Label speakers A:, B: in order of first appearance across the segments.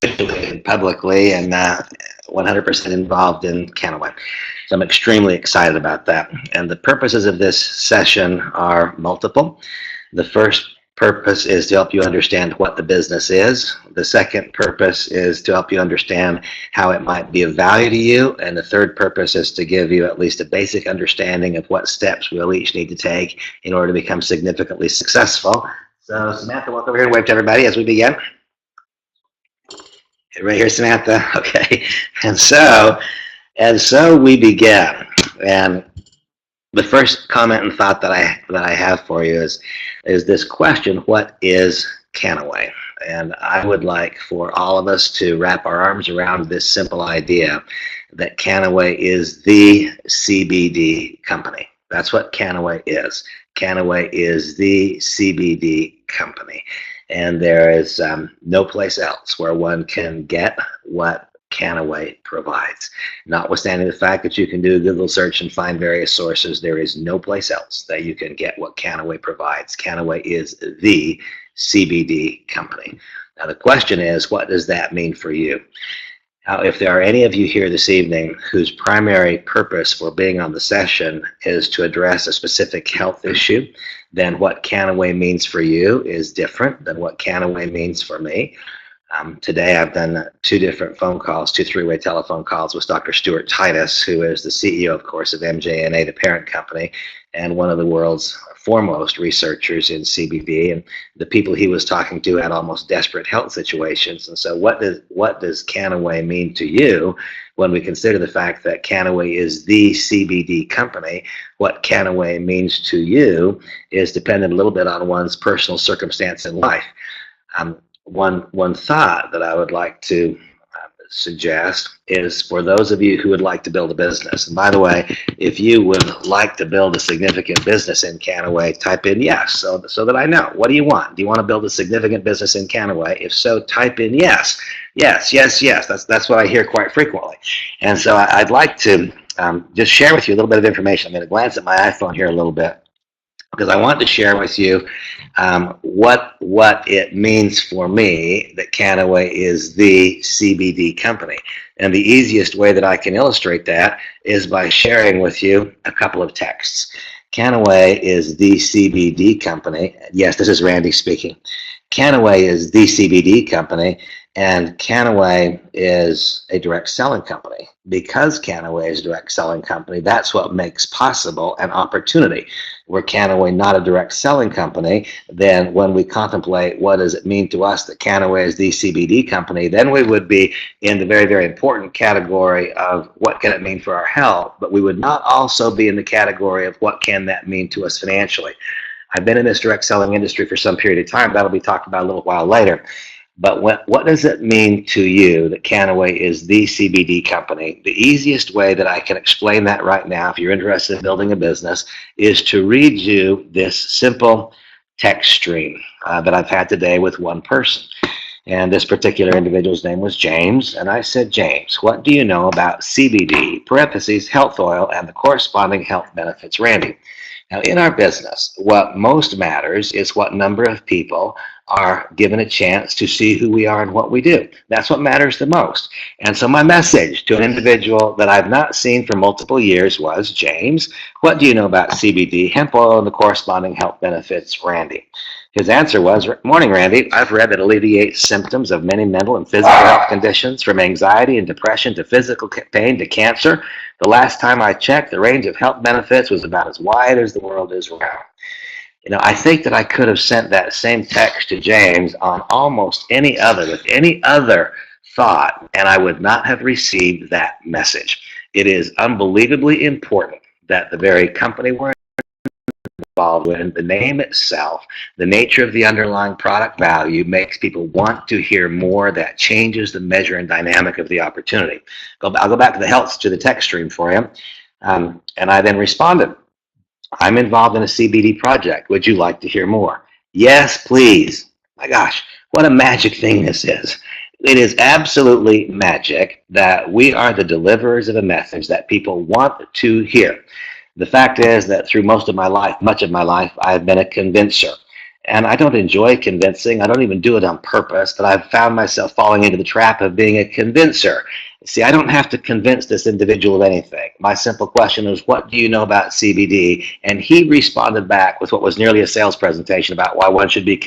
A: officially, publicly, and 100% involved in Kannaway. So I'm extremely excited about that. And the purposes of this session are multiple. The first purpose is to help you understand what the business is. The second purpose is to help you understand how it might be of value to you. And the third purpose is to give you at least a basic understanding of what steps we'll each need to take in order to become significantly successful. So Samantha, walk over here and wave to everybody as we begin. Right here, Samantha. Okay. And so we begin. And the first comment and thought that I have for you is this question: what is Kannaway? And I would like for all of us to wrap our arms around this simple idea that Kannaway is the CBD company. That's what Kannaway is. Kannaway is the CBD company. And there is no place else where one can get what Kannaway provides. Notwithstanding the fact that you can do a Google search and find various sources, there is no place else that you can get what Kannaway provides. Kannaway is the CBD company. Now the question is, what does that mean for you? Now, if there are any of you here this evening whose primary purpose for being on the session is to address a specific health issue, then what Kannaway means for you is different than what Kannaway means for me. Today I've done two different phone calls, two three-way telephone calls with Dr. Stuart Titus, who is the CEO, of course, of MJNA, the parent company, and one of the world's foremost researchers in CBD. And the people he was talking to had almost desperate health situations. And so what does Kannaway mean to you when we consider the fact that Kannaway is the CBD company? What Kannaway means to you is dependent a little bit on one's personal circumstance in life. One thought that I would like to suggest is for those of you who would like to build a business. And by the way, if you would like to build a significant business in Kannaway, type in yes, so that I know. What do you want? Do you want to build a significant business in Kannaway? If so, type in yes. Yes, yes, yes. That's what I hear quite frequently. And so I'd like to just share with you a little bit of information. I'm going to glance at my iPhone here a little bit, because I want to share with you what it means for me that Kannaway is the CBD company. And the easiest way that I can illustrate that is by sharing with you a couple of texts. Kannaway is the CBD company. Yes, this is Randy speaking. Kannaway is the CBD company, and Kannaway is a direct selling company. Because Kannaway is a direct selling company, that's what makes possible an opportunity. Were Kannaway not a direct selling company, then when we contemplate what does it mean to us that Kannaway is the CBD company, then we would be in the very, very important category of what can it mean for our health, but we would not also be in the category of what can that mean to us financially. I've been in this direct selling industry for some period of time. That'll be talked about a little while later. But what does it mean to you that Kannaway is the CBD company? The easiest way that I can explain that right now, if you're interested in building a business, is to read you this simple text stream that I've had today with one person. And this particular individual's name was James. And I said, James, what do you know about CBD, parentheses, health oil, and the corresponding health benefits, Randy? Now, in our business, what most matters is what number of people are given a chance to see who we are and what we do. That's what matters the most. And so my message to an individual that I've not seen for multiple years was, James, what do you know about CBD, hemp oil, and the corresponding health benefits, Randy? His answer was, morning, Randy. I've read that it alleviates symptoms of many mental and physical health conditions, from anxiety and depression to physical pain to cancer. The last time I checked, the range of health benefits was about as wide as the world is round. You know, I think that I could have sent that same text to James on almost any other, with any other thought, and I would not have received that message. It is unbelievably important that the very company we're involved in, the name itself, the nature of the underlying product value makes people want to hear more. That changes the measure and dynamic of the opportunity. I'll go back to the text stream for you. And I then responded, I'm involved in a CBD project. Would you like to hear more? Yes, please. My gosh, what a magic thing this is. It is absolutely magic that we are the deliverers of a message that people want to hear. The fact is that through much of my life, I've been a convincer. And I don't enjoy convincing. I don't even do it on purpose, but I've found myself falling into the trap of being a convincer. See, I don't have to convince this individual of anything. My simple question was, what do you know about CBD? And he responded back with what was nearly a sales presentation about why one should be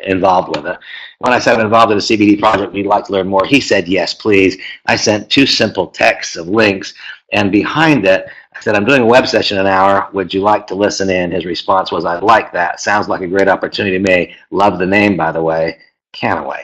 A: involved with it. When I said I'm involved in a CBD project, would you like to learn more? He said, yes, please. I sent 2 simple texts of links, and behind it, I said, I'm doing a web session in an hour. Would you like to listen in? His response was, I'd like that. Sounds like a great opportunity to me. Love the name, by the way, Kannaway.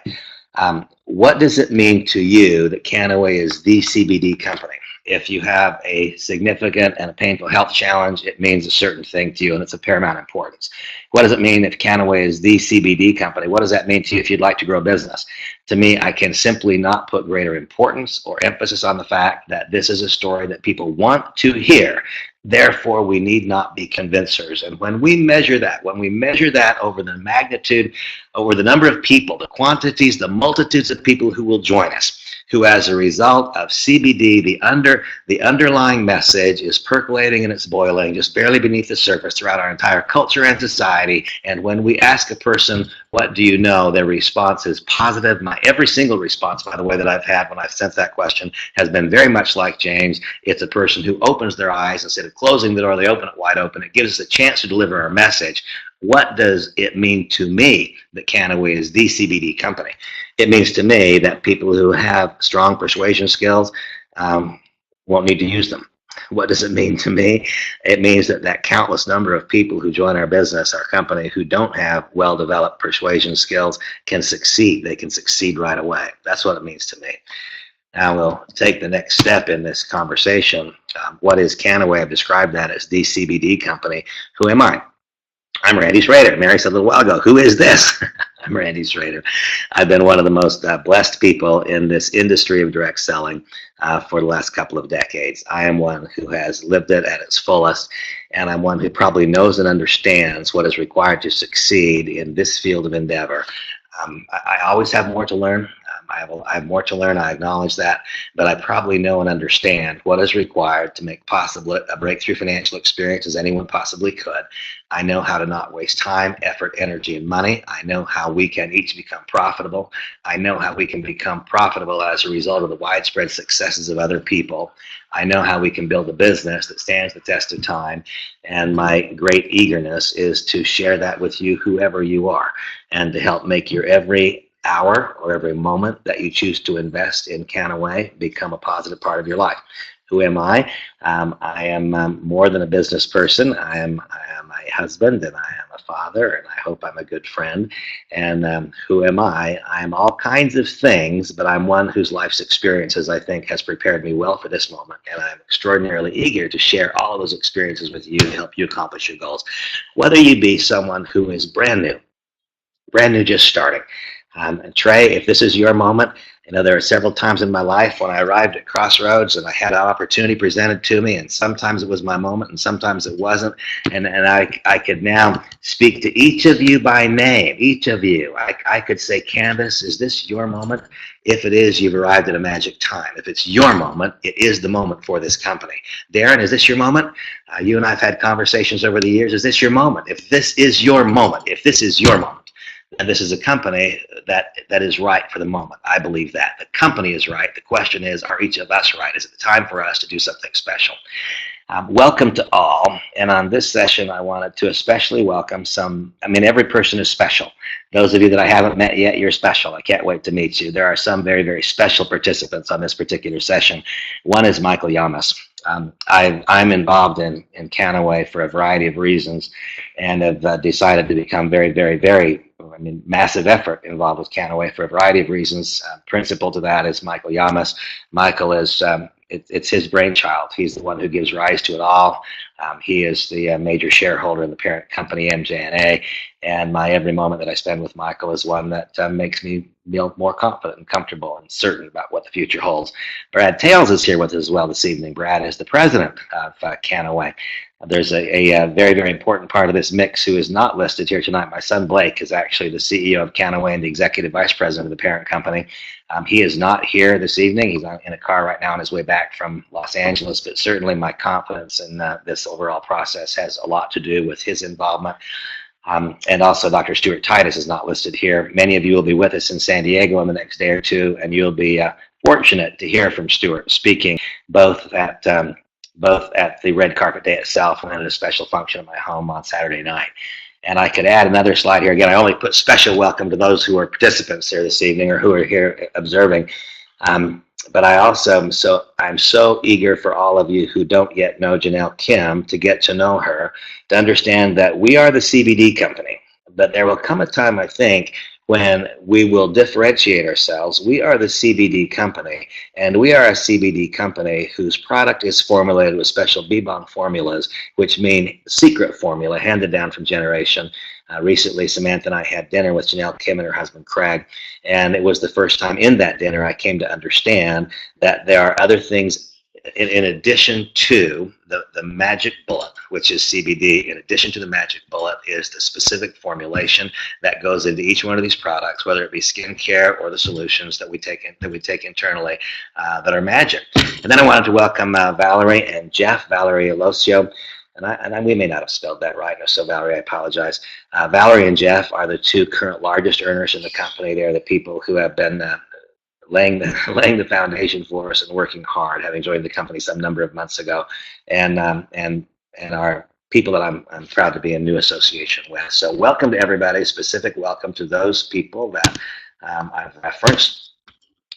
A: What does it mean to you that Kannaway is the CBD company? If you have a significant and a painful health challenge, it means a certain thing to you, and it's of paramount importance. What does it mean if Kannaway is the CBD company? What does that mean to you if you'd like to grow a business? To me, I can simply not put greater importance or emphasis on the fact that this is a story that people want to hear. Therefore, we need not be convincers. And when we measure that over the magnitude, over the number of people, the quantities, the multitudes of people who will join us, who as a result of CBD, the underlying message is percolating and it's boiling just barely beneath the surface throughout our entire culture and society. And when we ask a person, what do you know, their response is positive. Every single response, by the way, that I've had when I've sent that question has been very much like James. It's a person who opens their eyes. Instead of closing the door, they open it wide open. It gives us a chance to deliver our message. What does it mean to me that Kannaway is the CBD company? It means to me that people who have strong persuasion skills won't need to use them. What does it mean to me? It means that countless number of people who join our business, our company, who don't have well-developed persuasion skills can succeed. They can succeed right away. That's what it means to me. Now we'll take the next step in this conversation. What is Kannaway? I've described that as the CBD company. Who am I? I'm Randy Schrader. Mary said a little while ago, who is this? I'm Randy Schrader. I've been one of the most blessed people in this industry of direct selling for the last couple of decades. I am one who has lived it at its fullest, and I'm one who probably knows and understands what is required to succeed in this field of endeavor. I always have more to learn. I have more to learn, I acknowledge that, but I probably know and understand what is required to make possible a breakthrough financial experience as anyone possibly could. I know how to not waste time, effort, energy, and money. I know how we can each become profitable. I know how we can become profitable as a result of the widespread successes of other people. I know how we can build a business that stands the test of time, and my great eagerness is to share that with you, whoever you are, and to help make your every hour or every moment that you choose to invest in Kannaway become a positive part of your life. Who am I? I am more than a business person. I am a husband, and I am a father, and I hope I'm a good friend. And who am I? I am all kinds of things, but I'm one whose life's experiences, I think, has prepared me well for this moment. And I'm extraordinarily eager to share all of those experiences with you to help you accomplish your goals. Whether you be someone who is brand new, just starting. And Trey, if this is your moment, there are several times in my life when I arrived at crossroads and I had an opportunity presented to me, and sometimes it was my moment and sometimes it wasn't. And I could now speak to each of you by name, each of you. I could say, Candace, is this your moment? If it is, you've arrived at a magic time. If it's your moment, it is the moment for this company. Darren, is this your moment? You and I have had conversations over the years. Is this your moment? If this is your moment, and this is a company that is right for the moment. I believe that. The company is right. The question is, are each of us right? Is it the time for us to do something special? Welcome to all. And on this session, I wanted to especially welcome every person is special. Those of you that I haven't met yet, you're special. I can't wait to meet you. There are some very, very special participants on this particular session. One is Michael Yamas. I'm involved in Kannaway for a variety of reasons, and have decided to become very, very, very massive effort involved with Kannaway for a variety of reasons. Principal to that is Michael Yamas. Michael is it's his brainchild. He's the one who gives rise to it all. He is the major shareholder in the parent company, MJNA, and my every moment that I spend with Michael is one that makes me feel more confident and comfortable and certain about what the future holds. Brad Tales is here with us as well this evening. Brad is the president of Kannaway. There's a very, very important part of this mix who is not listed here tonight. My son Blake is actually the CEO of Kannaway and the executive vice president of the parent company. He is not here this evening. He's in a car right now on his way back from Los Angeles, but certainly my confidence in this overall process has a lot to do with his involvement. And also Dr. Stuart Titus is not listed here. Many of you will be with us in San Diego in the next day or two, and you'll be fortunate to hear from Stuart speaking both at the red carpet day itself and at a special function at my home on Saturday night. And I could add another slide here. Again, I only put special welcome to those who are participants here this evening or who are here observing. But I'm so eager for all of you who don't yet know Janelle Kim to get to know her, to understand that we are the CBD company. But there will come a time, I think, when we will differentiate ourselves. We are the CBD company, and we are a CBD company whose product is formulated with special B-bomb formulas, which mean secret formula handed down from generation. Recently, Samantha and I had dinner with Janelle Kim and her husband Craig, and it was the first time in that dinner I came to understand that there are other things in addition to the magic bullet, which is CBD. In addition to the magic bullet is the specific formulation that goes into each one of these products, whether it be skincare or the solutions that we take internally that are magic. And then I wanted to welcome Valerie and Jeff, Valerie Alosio. And we may not have spelled that right, so Valerie, I apologize. Valerie and Jeff are the two current largest earners in the company. They're the people who have been laying the foundation for us and working hard, having joined the company some number of months ago, and are people that I'm proud to be in new association with. So welcome to everybody. Specific welcome to those people that I've referenced.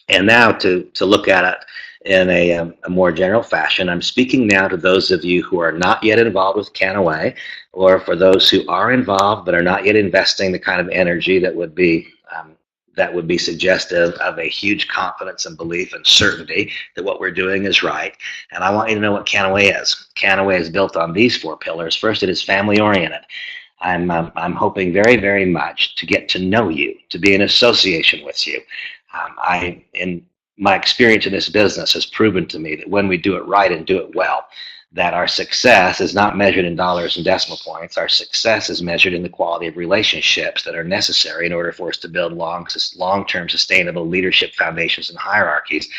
A: And now to look at it in a more general fashion, I'm speaking now to those of you who are not yet involved with Kannaway, or for those who are involved but are not yet investing the kind of energy that would be suggestive of a huge confidence and belief and certainty that what we're doing is right. And I want you to know what Kannaway is. Kannaway is built on these four pillars. First, it is family oriented. I'm hoping very, very much to get to know you, to be in association with you. In my experience in this business has proven to me that when we do it right and do it well, that our success is not measured in dollars and decimal points. Our success is measured in the quality of relationships that are necessary in order for us to build long-term sustainable leadership foundations and hierarchies.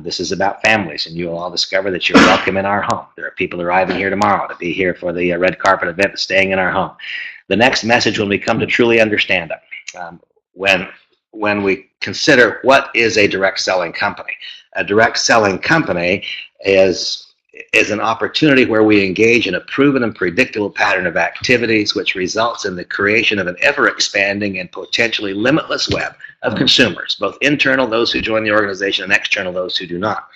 A: This is about families, and you will all discover that you're welcome in our home. There are people arriving here tomorrow to be here for the red carpet event, staying in our home. The next message, when we come to truly understand it, when we consider what is a direct selling company. A direct selling company is an opportunity where we engage in a proven and predictable pattern of activities which results in the creation of an ever-expanding and potentially limitless web of consumers, both internal, those who join the organization, and external, those who do not.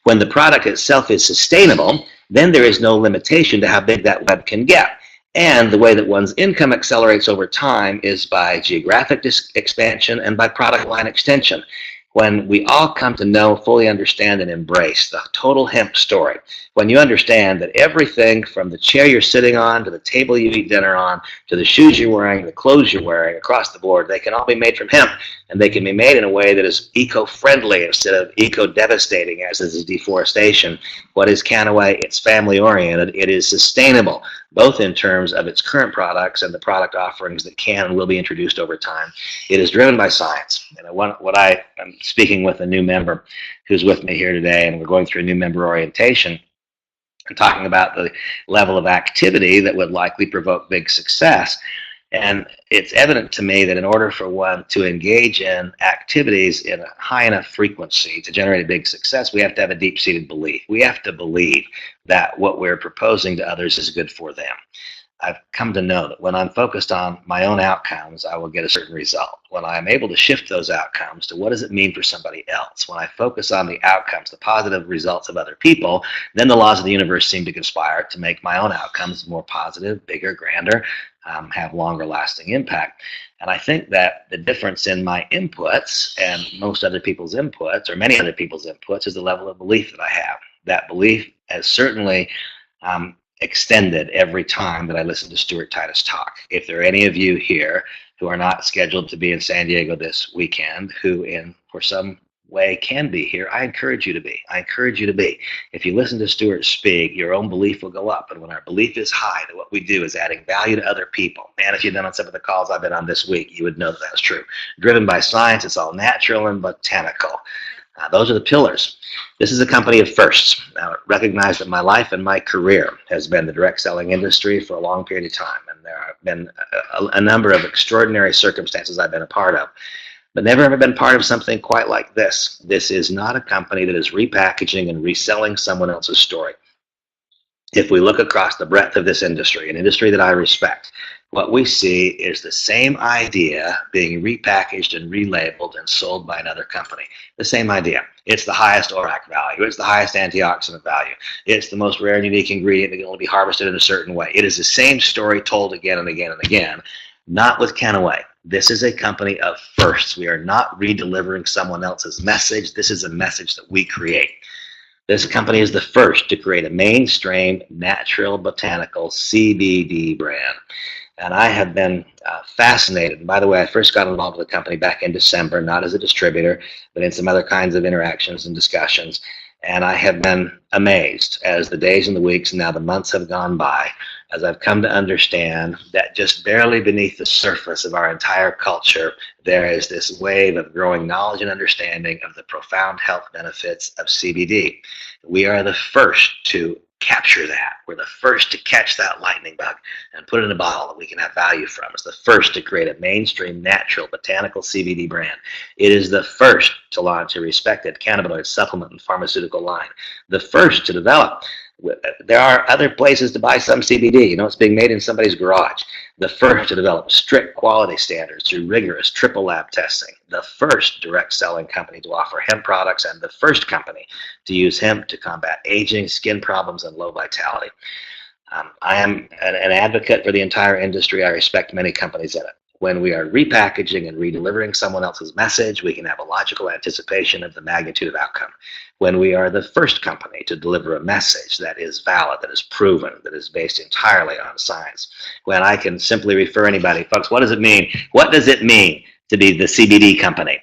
A: When the product itself is sustainable, then there is no limitation to how big that web can get. And the way that one's income accelerates over time is by geographic expansion and by product line extension. When we all come to know, fully understand, and embrace the total hemp story, when you understand that everything from the chair you're sitting on to the table you eat dinner on to the shoes you're wearing, the clothes you're wearing across the board, they can all be made from hemp, and they can be made in a way that is eco-friendly instead of eco-devastating, as is deforestation. What is Kannaway? It's family-oriented. It is sustainable, both in terms of its current products and the product offerings that can and will be introduced over time. It is driven by science. And I'm speaking with a new member who's with me here today, and we're going through a new member orientation and talking about the level of activity that would likely provoke big success. And it's evident to me that in order for one to engage in activities in a high enough frequency to generate a big success, we have to have a deep-seated belief. We have to believe that what we're proposing to others is good for them. I've come to know that when I'm focused on my own outcomes, I will get a certain result. When I'm able to shift those outcomes to what does it mean for somebody else, when I focus on the outcomes, the positive results of other people, then the laws of the universe seem to conspire to make my own outcomes more positive, bigger, grander, have longer lasting impact. And I think that the difference in my inputs and most other people's inputs, or many other people's inputs, is the level of belief that I have. That belief has certainly extended every time that I listen to Stuart Titus talk. If there are any of you here who are not scheduled to be in San Diego this weekend, who for some way can be here, I encourage you to be. I encourage you to be. If you listen to Stuart speak, your own belief will go up. And when our belief is high, that what we do is adding value to other people. And if you've been on some of the calls I've been on this week, you would know that that's true. Driven by science, it's all natural and botanical. Those are the pillars. This is a company of firsts. Now, recognize that my life and my career has been the direct selling industry for a long period of time, and there are been a number of extraordinary circumstances I've been a part of, but never ever been part of something quite like this. This is not a company that is repackaging and reselling someone else's story. If we look across the breadth of this industry, an industry that I respect, what we see is the same idea being repackaged and relabeled and sold by another company. The same idea. It's the highest ORAC value. It's the highest antioxidant value. It's the most rare and unique ingredient that can only be harvested in a certain way. It is the same story told again and again and again, not with Kannaway. This is a company of firsts. We are not redelivering someone else's message. This is a message that we create. This company is the first to create a mainstream natural botanical CBD brand. And I have been fascinated. And by the way, I first got involved with the company back in December, not as a distributor, but in some other kinds of interactions and discussions. And I have been amazed as the days and the weeks and now the months have gone by, as I've come to understand that just barely beneath the surface of our entire culture, there is this wave of growing knowledge and understanding of the profound health benefits of CBD. We are the first to capture that. We're the first to catch that lightning bug and put it in a bottle that we can have value from. It's the first to create a mainstream natural botanical CBD brand. It is the first to launch a respected cannabinoid supplement and pharmaceutical line. The first to develop. There are other places to buy some CBD. You know, it's being made in somebody's garage. The first to develop strict quality standards through rigorous triple lab testing. The first direct selling company to offer hemp products, and the first company to use hemp to combat aging, skin problems, and low vitality. I am an advocate for the entire industry. I respect many companies in it. When we are repackaging and redelivering someone else's message, we can have a logical anticipation of the magnitude of outcome. When we are the first company to deliver a message that is valid, that is proven, that is based entirely on science, when I can simply refer anybody, folks, what does it mean? What does it mean to be the CBD company?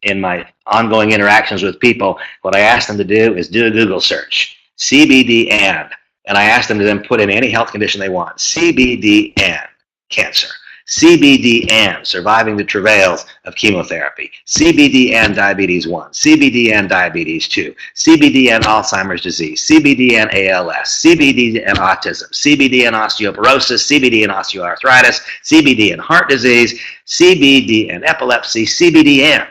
A: In my ongoing interactions with people, what I ask them to do is do a Google search, CBD and I ask them to then put in any health condition they want, CBD and cancer. CBD and surviving the travails of chemotherapy, CBD and diabetes 1, CBD and diabetes 2, CBD and Alzheimer's disease, CBD and ALS, CBD and autism, CBD and osteoporosis, CBD and osteoarthritis, CBD and heart disease, CBD and epilepsy, CBD and.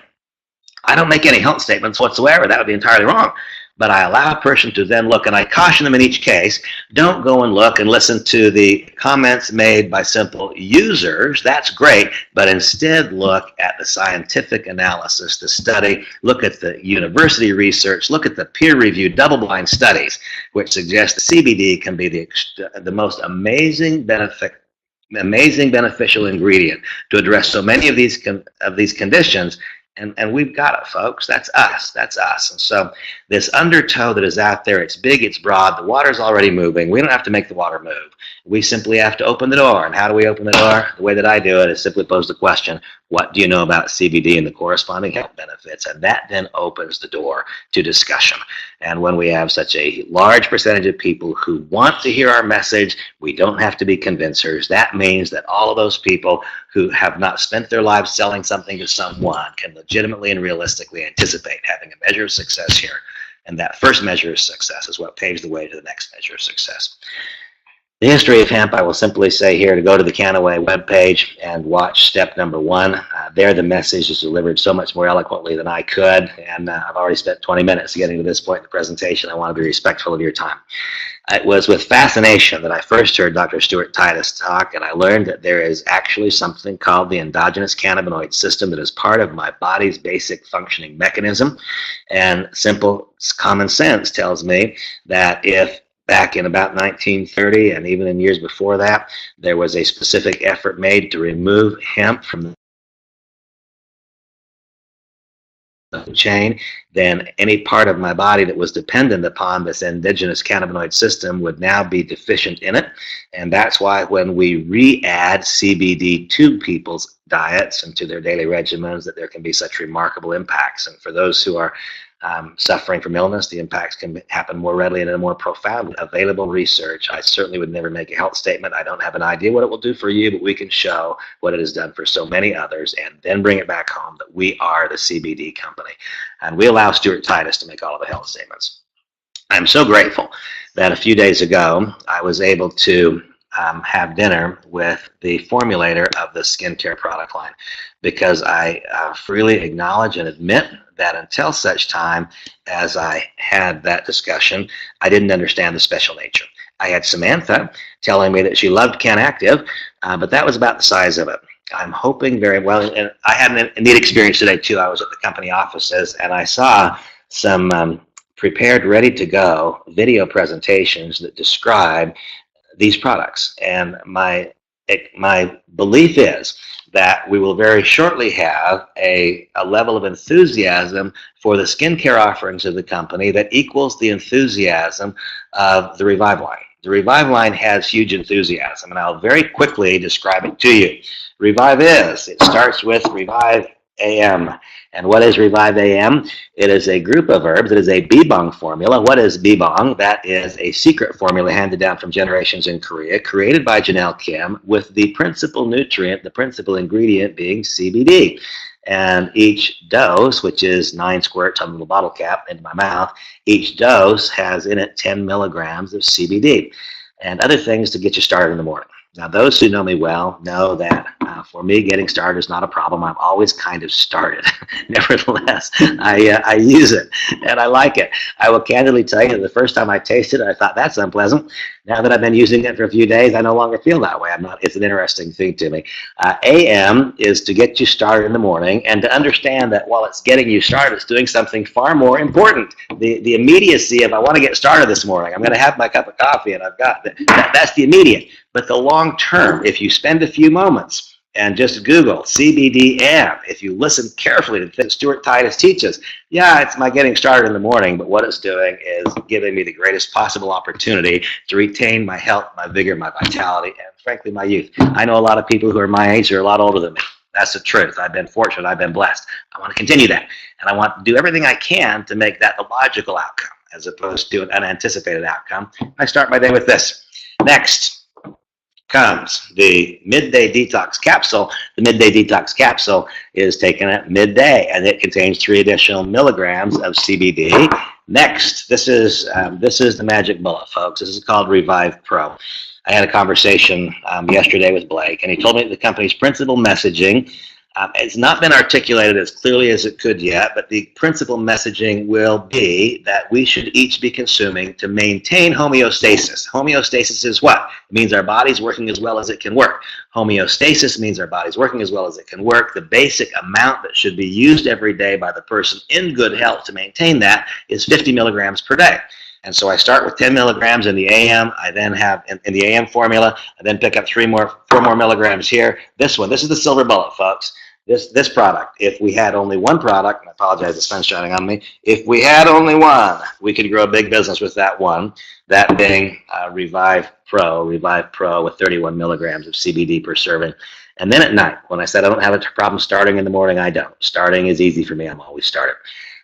A: I don't make any health statements whatsoever. That would be entirely wrong. But I allow a person to then look, and I caution them in each case, don't go and look and listen to the comments made by simple users. That's great, but instead look at the scientific analysis, the study, look at the university research, look at the peer-reviewed double-blind studies, which suggest the CBD can be the most amazing beneficial ingredient to address so many of these conditions. And we've got it, folks. That's us. That's us. And so this undertow that is out there, it's big, it's broad. The water's already moving. We don't have to make the water move. We simply have to open the door. And how do we open the door? The way that I do it is simply pose the question, what do you know about CBD and the corresponding health benefits? And that then opens the door to discussion. And when we have such a large percentage of people who want to hear our message, we don't have to be convincers. That means that all of those people who have not spent their lives selling something to someone can legitimately and realistically anticipate having a measure of success here. And that first measure of success is what paves the way to the next measure of success. The history of hemp, I will simply say here to go to the Kannaway webpage and watch step number 1. There the message is delivered so much more eloquently than I could, and I've already spent 20 minutes getting to this point in the presentation. I want to be respectful of your time. It was with fascination that I first heard Dr. Stuart Titus talk, and I learned that there is actually something called the endogenous cannabinoid system that is part of my body's basic functioning mechanism. And simple common sense tells me that if back in about 1930 and even in years before that, there was a specific effort made to remove hemp from the chain, then any part of my body that was dependent upon this indigenous cannabinoid system would now be deficient in it. And that's why when we re-add CBD to people's diets and to their daily regimens, that there can be such remarkable impacts. And for those who are suffering from illness, the impacts can happen more readily and in a more profound available research. I certainly would never make a health statement. I don't have an idea what it will do for you, but we can show what it has done for so many others and then bring it back home that we are the CBD company. And we allow Stuart Titus to make all of the health statements. I'm so grateful that a few days ago I was able to have dinner with the formulator of the skincare product line, because I freely acknowledge and admit that until such time as I had that discussion, I didn't understand the special nature. I had Samantha telling me that she loved Can Active, but that was about the size of it. I'm hoping very well, and I had a neat experience today too. I was at the company offices and I saw some prepared, ready to go video presentations that describe these products. And my belief is that we will very shortly have a level of enthusiasm for the skincare offerings of the company that equals the enthusiasm of the Revive line. The Revive line has huge enthusiasm, and I'll very quickly describe it to you. Revive it starts with Revive AM. And what is Revive AM? It is a group of herbs. It is a bibong formula. What is bibong? That is a secret formula handed down from generations in Korea, created by Janelle Kim, with the principal nutrient, the principal ingredient being CBD. And each dose, which is 9 squirts on the bottle cap into my mouth, each dose has in it 10 milligrams of CBD and other things to get you started in the morning. Now, those who know me well know that for me, getting started is not a problem. I'm always kind of started. Nevertheless, I use it, and I like it. I will candidly tell you that the first time I tasted it, I thought, that's unpleasant. Now that I've been using it for a few days, I no longer feel that way. It's an interesting thing to me. AM is to get you started in the morning, and to understand that while it's getting you started, it's doing something far more important. The immediacy of, I want to get started this morning. I'm going to have my cup of coffee, and I've got that's the immediate. But the long term, if you spend a few moments and just Google CBD AM, if you listen carefully to the things Stuart Titus teaches, yeah, it's my getting started in the morning, but what it's doing is giving me the greatest possible opportunity to retain my health, my vigor, my vitality, and frankly, my youth. I know a lot of people who are my age who are a lot older than me. That's the truth. I've been fortunate. I've been blessed. I want to continue that. And I want to do everything I can to make that the logical outcome as opposed to an unanticipated outcome. I start my day with this. Next comes the midday detox capsule. The midday detox capsule is taken at midday, and it contains 3 additional milligrams of CBD. Next, this is the magic bullet, folks. This is called Revive Pro. I had a conversation yesterday with Blake, and he told me that the company's principal messaging, it's not been articulated as clearly as it could yet, but the principal messaging will be that we should each be consuming to maintain homeostasis. Homeostasis is what? It means our body's working as well as it can work. Homeostasis means our body's working as well as it can work. The basic amount that should be used every day by the person in good health to maintain that is 50 milligrams per day. And so I start with 10 milligrams in the AM. I then have in the AM formula. I then pick up 4 more milligrams here. This is the silver bullet, folks. This product. If we had only one product, and I apologize, the sun's shining on me. If we had only one, we could grow a big business with that one. That being Revive Pro with 31 milligrams of CBD per serving. And then at night, when I said I don't have a problem starting in the morning, I don't. Starting is easy for me. I'm always started.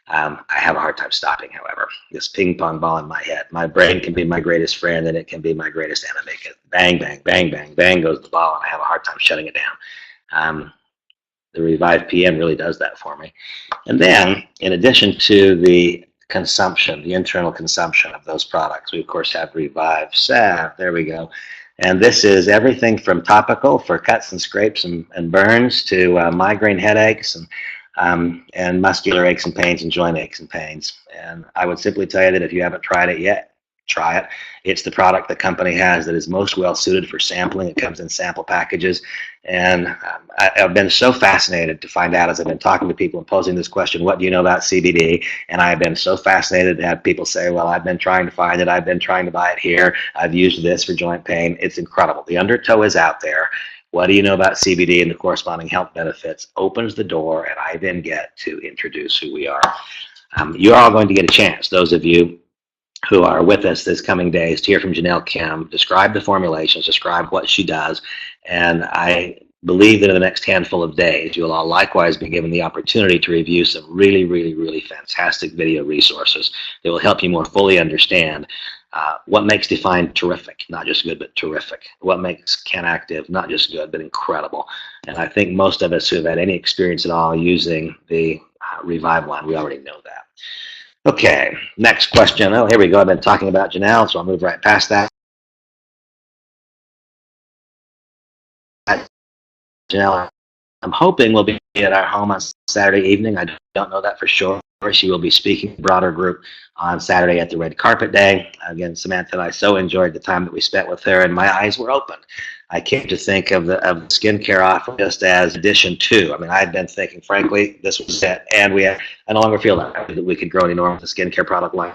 A: I have a hard time stopping, however. This ping pong ball in my head. My brain can be my greatest friend, and it can be my greatest enemy. Bang, bang, bang, bang, bang goes the ball, and I have a hard time shutting it down. The Revive PM really does that for me. And then, in addition to the consumption, the internal consumption of those products, we of course have Revive Salve. There we go. And this is everything from topical for cuts and scrapes and burns to migraine headaches and muscular aches and pains and joint aches and pains. And I would simply tell you that if you haven't tried it yet, try it. It's the product the company has that is most well suited for sampling. It comes in sample packages. And I've been so fascinated to find out as I've been talking to people and posing this question, what do you know about CBD? And I've been so fascinated to have people say, well, I've been trying to find it. I've been trying to buy it here. I've used this for joint pain. It's incredible. The undertow is out there. What do you know about CBD and the corresponding health benefits? Opens the door, and I then get to introduce who we are. You're all going to get a chance, those of you who are with us this coming days, to hear from Janelle Kim, describe the formulations, describe what she does, and I believe that in the next handful of days, you'll all likewise be given the opportunity to review some really, really, really fantastic video resources that will help you more fully understand what makes Define terrific, not just good, but terrific. What makes Can Active not just good, but incredible. And I think most of us who have had any experience at all using the Revive line, we already know that. Okay, next question. Oh, here we go. I've been talking about Janelle, so I'll move right past that. Janelle, I'm hoping will be at our home on Saturday evening. I don't know that for sure. She will be speaking to a broader group on Saturday at the Red Carpet Day. Again, Samantha and I so enjoyed the time that we spent with her, and my eyes were open. I came to think of the skincare offer just as addition to. I mean, I'd been thinking, frankly, this was it, and I no longer feel that we could grow an enormous skincare product line.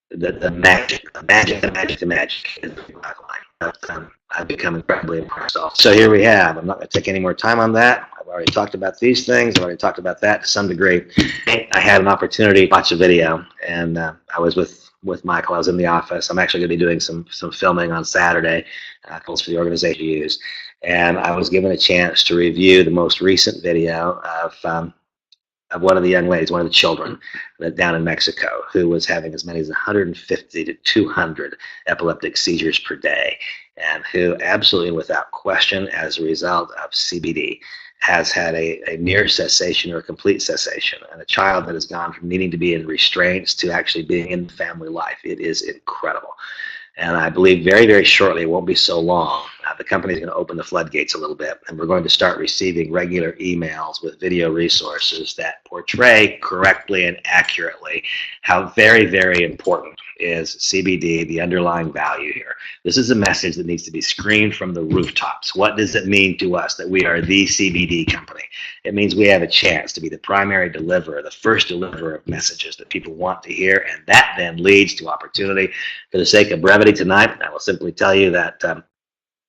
A: The magic is the product line. But, I've become incredibly impressed. So here we have. I'm not going to take any more time on that. I've already talked about these things. I've already talked about that to some degree. I had an opportunity to watch a video, and I was with Michael. I was in the office. I'm actually going to be doing some filming on Saturday for the organization to use. And I was given a chance to review the most recent video of one of the young ladies, one of the children down in Mexico, who was having as many as 150 to 200 epileptic seizures per day, and who absolutely without question, as a result of CBD, has had a near cessation or a complete cessation, and a child that has gone from needing to be in restraints to actually being in family life. It is incredible. And I believe very, very shortly, it won't be so long, the company is going to open the floodgates a little bit, and we're going to start receiving regular emails with video resources that portray correctly and accurately how very, very important is CBD, the underlying value here. This is a message that needs to be screamed from the rooftops. What does it mean to us that we are the CBD company? It means we have a chance to be the primary deliverer, the first deliverer of messages that people want to hear, and that then leads to opportunity. For the sake of brevity tonight, I will simply tell you that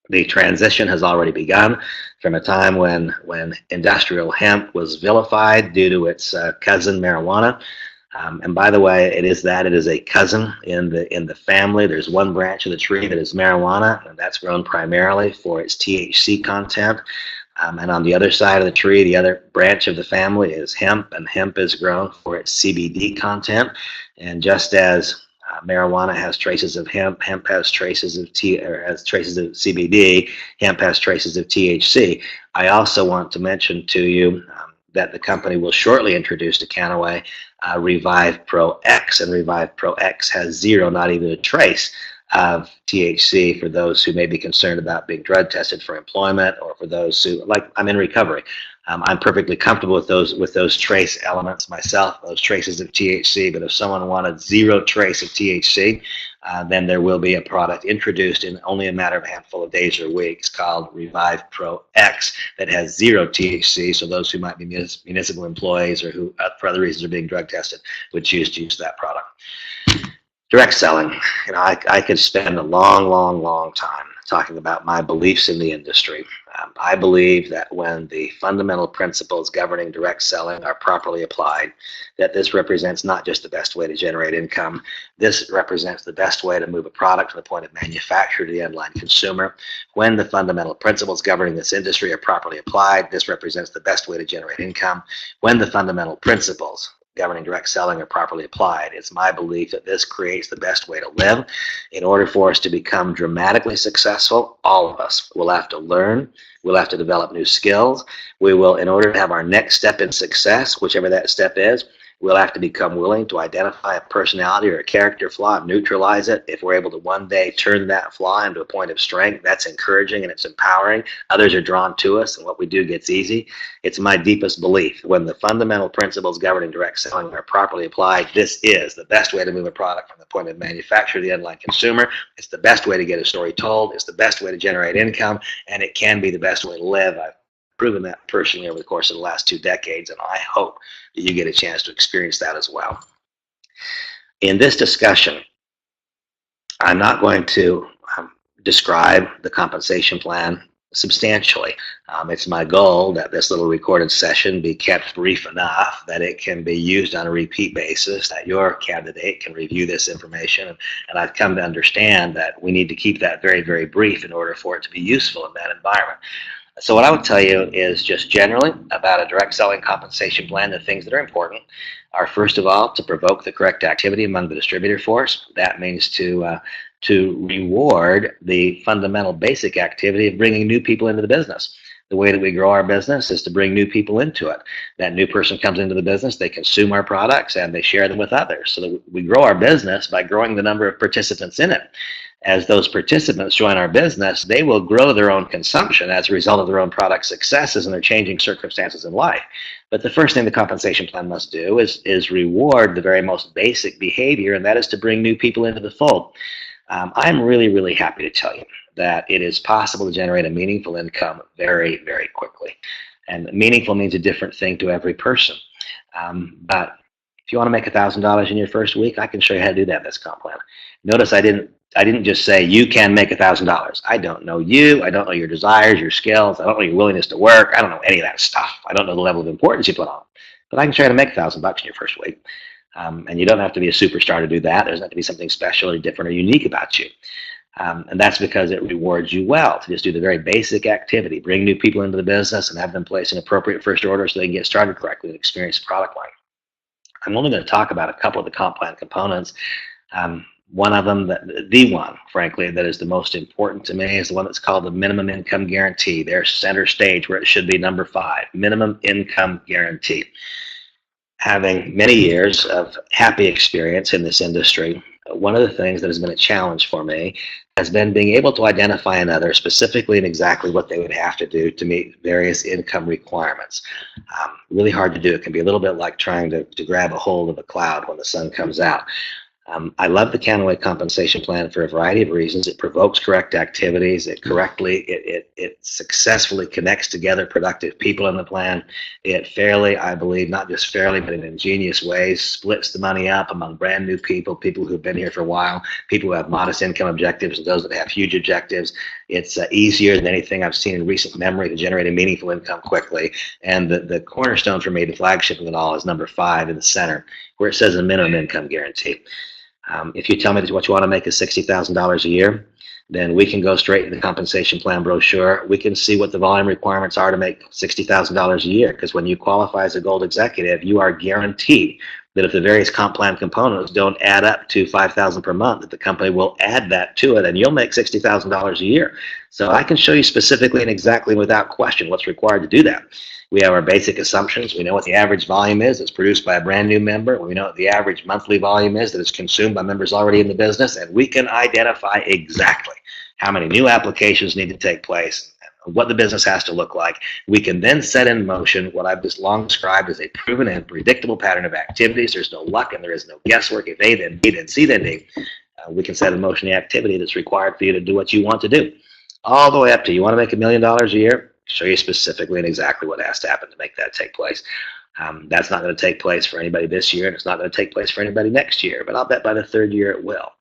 A: the transition has already begun from a time when industrial hemp was vilified due to its cousin marijuana. And by the way, it is a cousin in the family. There's one branch of the tree that is marijuana, and that's grown primarily for its THC content. And on the other side of the tree, the other branch of the family is hemp, and hemp is grown for its CBD content. And just as marijuana has traces of hemp, hemp has traces of CBD, hemp has traces of THC. I also want to mention to you that the company will shortly introduce to Kannaway Revive Pro X, and Revive Pro X has zero, not even a trace of THC for those who may be concerned about being drug tested for employment, or for those who, like, I'm in recovery. I'm perfectly comfortable with those trace elements myself, those traces of THC, but if someone wanted zero trace of THC, then there will be a product introduced in only a matter of a handful of days or weeks called Revive Pro X that has zero THC, so those who might be municipal employees or who for other reasons are being drug tested would choose to use that product. Direct selling. You know, I could spend a long time talking about my beliefs in the industry. I believe that when the fundamental principles governing direct selling are properly applied, that this represents not just the best way to generate income, this represents the best way to move a product from the point of manufacture to the end-line consumer. When the fundamental principles governing this industry are properly applied, this represents the best way to generate income. When the fundamental principles governing direct selling are properly applied, it's my belief that this creates the best way to live. In order for us to become dramatically successful, all of us will have to learn, we'll have to develop new skills. We will, in order to have our next step in success, whichever that step is, we'll have to become willing to identify a personality or a character flaw and neutralize it. If we're able to one day turn that flaw into a point of strength, that's encouraging and it's empowering. Others are drawn to us, and what we do gets easy. It's my deepest belief when the fundamental principles governing direct selling are properly applied, this is the best way to move a product from the point of manufacture to the end-line consumer. It's the best way to get a story told. It's the best way to generate income, and it can be the best way to live. I've proven that personally over the course of the last 2 decades, and I hope that you get a chance to experience that as well. In this discussion, I'm not going to describe the compensation plan substantially. It's my goal that this little recorded session be kept brief enough that it can be used on a repeat basis, that your candidate can review this information, and I've come to understand that we need to keep that very, very brief in order for it to be useful in that environment. So what I would tell you is just generally about a direct selling compensation plan, the things that are important are, first of all, to provoke the correct activity among the distributor force. That means to reward the fundamental basic activity of bringing new people into the business. The way that we grow our business is to bring new people into it. That new person comes into the business, they consume our products, and they share them with others. So that we grow our business by growing the number of participants in it. as those participants join our business, they will grow their own consumption as a result of their own product successes and their changing circumstances in life. But the first thing the compensation plan must do is reward the very most basic behavior, and that is to bring new people into the fold. I'm really, really happy to tell you that it is possible to generate a meaningful income very, very quickly. And meaningful means a different thing to every person. But if you want to make $1,000 in your first week, I can show you how to do that in this comp plan. Notice I didn't just say you can make $1,000. I don't know you. I don't know your desires, your skills. I don't know your willingness to work. I don't know any of that stuff. I don't know the level of importance you put on. But I can show you how to make $1,000 in your first week. And you don't have to be a superstar to do that. There's not to be something special or different or unique about you. And that's because it rewards you well to just do the very basic activity, bring new people into the business and have them place an appropriate first order so they can get started correctly and experience the product line. I'm only going to talk about a couple of the comp plan components. One of them, the one, frankly, that is the most important to me is the one that's called the minimum income guarantee. There's center stage where it should be number 5, minimum income guarantee. Having many years of happy experience in this industry, one of the things that has been a challenge for me has been being able to identify another specifically and exactly what they would have to do to meet various income requirements. Really hard to do. It can be a little bit like trying to grab a hold of a cloud when the sun comes out. I love the Kannaway compensation plan for a variety of reasons. It provokes correct activities. It successfully connects together productive people in the plan. It fairly, I believe, not just fairly, but in ingenious ways, splits the money up among brand new people, people who've been here for a while, people who have modest income objectives, and those that have huge objectives. It's easier than anything I've seen in recent memory to generate a meaningful income quickly. And the cornerstone for me, the flagship of it all, is number 5 in the center, where it says a minimum income guarantee. If you tell me that what you want to make is $60,000 a year, then we can go straight to the compensation plan brochure. We can see what the volume requirements are to make $60,000 a year, because when you qualify as a gold executive, you are guaranteed that if the various comp plan components don't add up to $5,000 per month, that the company will add that to it, and you'll make $60,000 a year. So I can show you specifically and exactly without question what's required to do that. We have our basic assumptions. We know what the average volume is that's produced by a brand new member. We know what the average monthly volume is that is consumed by members already in the business, and we can identify exactly how many new applications need to take place, what the business has to look like. We can then set in motion what I've just long described as a proven and predictable pattern of activities. There's no luck and there is no guesswork. If A, then B, then C, then D. We can set in motion the activity that's required for you to do what you want to do. All the way up to, you want to make $1 million a year? Show you specifically and exactly what has to happen to make that take place. That's not going to take place for anybody this year, and it's not going to take place for anybody next year, but I'll bet by the 3rd year it will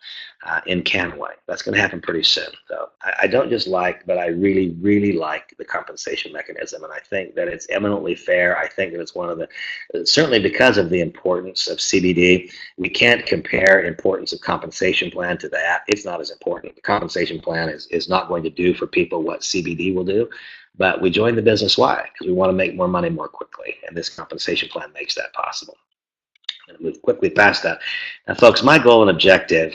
A: in Kannaway. That's going to happen pretty soon. So I don't just like, but I really, really like the compensation mechanism, and I think that it's eminently fair. I think that it's one of the, certainly because of the importance of CBD, we can't compare importance of compensation plan to that. It's not as important. The compensation plan is not going to do for people what CBD will do. But we joined the business. Why? Because we want to make more money more quickly, and this compensation plan makes that possible. I'm going to move quickly past that. Now, folks, my goal and objective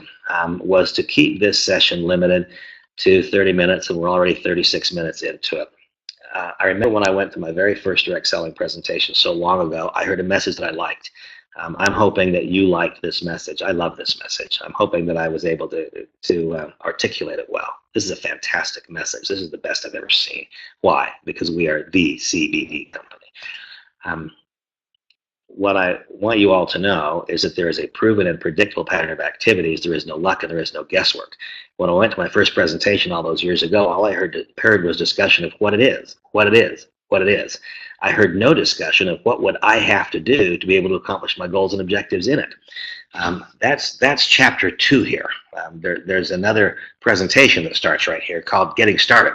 A: was to keep this session limited to 30 minutes, and we're already 36 minutes into it. I remember when I went to my very first direct selling presentation so long ago, I heard a message that I liked. I'm hoping that you liked this message. I love this message. I'm hoping that I was able to articulate it well. This is a fantastic message. This is the best I've ever seen. Why? Because we are the CBD company. What I want you all to know is that there is a proven and predictable pattern of activities. There is no luck and there is no guesswork. When I went to my first presentation all those years ago, all I heard was discussion of what it is, what it is, what it is. I heard no discussion of what would I have to do to be able to accomplish my goals and objectives in it. That's chapter 2 here. There's another presentation that starts right here called Getting Started.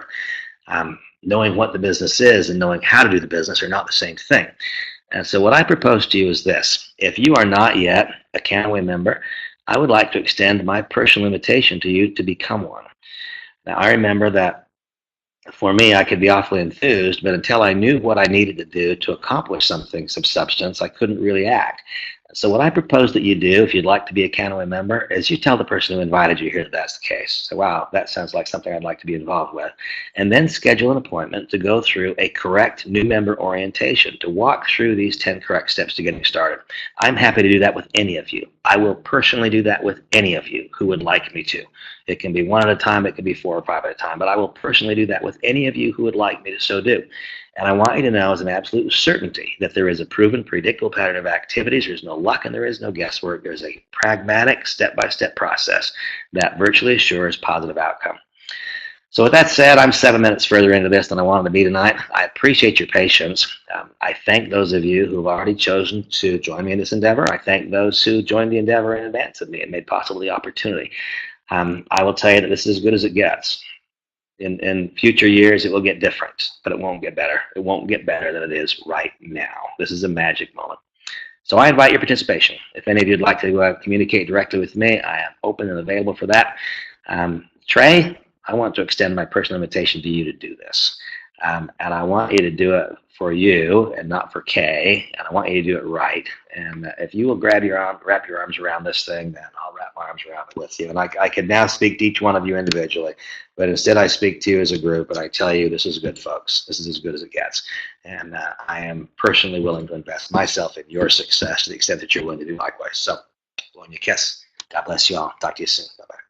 A: Knowing what the business is and knowing how to do the business are not the same thing. And so what I propose to you is this. If you are not yet a Kannaway member, I would like to extend my personal invitation to you to become one. Now, I remember that for me, I could be awfully enthused, but until I knew what I needed to do to accomplish something of substance, I couldn't really act. So what I propose that you do, if you'd like to be a Kannaway member, is you tell the person who invited you here that that's the case. So, wow, that sounds like something I'd like to be involved with. And then schedule an appointment to go through a correct new member orientation, to walk through these 10 correct steps to getting started. I'm happy to do that with any of you. I will personally do that with any of you who would like me to. It can be one at a time, it can be 4 or 5 at a time, but I will personally do that with any of you who would like me to so do. And I want you to know as an absolute certainty that there is a proven, predictable pattern of activities. There's no luck and there is no guesswork. There's a pragmatic, step-by-step process that virtually assures positive outcome. So with that said, I'm 7 minutes further into this than I wanted to be tonight. I appreciate your patience. I thank those of you who have already chosen to join me in this endeavor. I thank those who joined the endeavor in advance of me and made possible the opportunity. I will tell you that this is as good as it gets. In future years, it will get different, but it won't get better. It won't get better than it is right now. This is a magic moment. So I invite your participation. If any of you would like to communicate directly with me, I am open and available for that. Trey, I want to extend my personal invitation to you to do this. And I want you to do it for you and not for Kay, and I want you to do it right. And if you will wrap your arms around this thing, then I'll wrap my arms around it with you. And I could now speak to each one of you individually, but instead I speak to you as a group, and I tell you this is good, folks. This is as good as it gets. And I am personally willing to invest myself in your success to the extent that you're willing to do likewise. So, blowing you a kiss. God bless you all. Talk to you soon. Bye-bye.